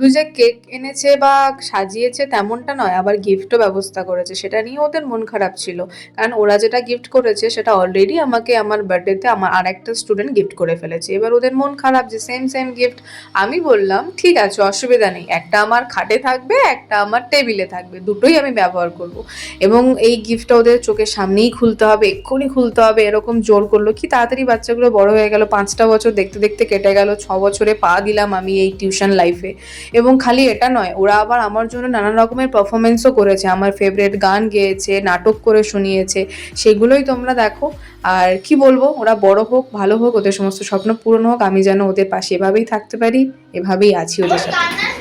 শুধু যে কেক এনেছে বা সাজিয়েছে তেমনটা নয়, আবার গিফটও ব্যবস্থা করেছে, সেটা নিয়ে ওদের মন খারাপ ছিল। কারণ ওরা যেটা গিফট করেছে সেটা অলরেডি আমাকে আমার বার্থডেতে আমার আর একটা স্টুডেন্ট গিফট করে ফেলেছে। এবার ওদের মন খারাপ যে সেম সেম গিফট। আমি বললাম ঠিক আছে, অসুবিধা নেই, একটা আমার খাটে থাকবে, একটা আমার টেবিলে থাকবে, দুটোই আমি ব্যবহার করব। এবং এই গিফটটা ওদের চোখের সামনেই খুলতে হবে, এক্ষুনি খুলতে হবে, এরকম জোর করলো। কি তাড়াতাড়ি বাচ্চাগুলো বড় হয়ে গেল, 5টা বছর দেখতে দেখতে কেটে গেল, 6 বছরে পা দিলাম আমি এই টিউশন লাইফে। এবং খালি এটা নয়, ওরা আবার আমার জন্য নানান রকমের পারফরমেন্সও করেছে, আমার ফেভারিট গান গেয়েছে, নাটক করে শুনিয়েছে, সেগুলোই তোমরা দেখো। আর কি বলবো, ওরা বড় হোক, ভালো হোক, ওদের সমস্ত স্বপ্ন পূরণ হোক, আমি যেন ওদের পাশে এভাবেই থাকতে পারি, এভাবেই আছি ওদের সাথে।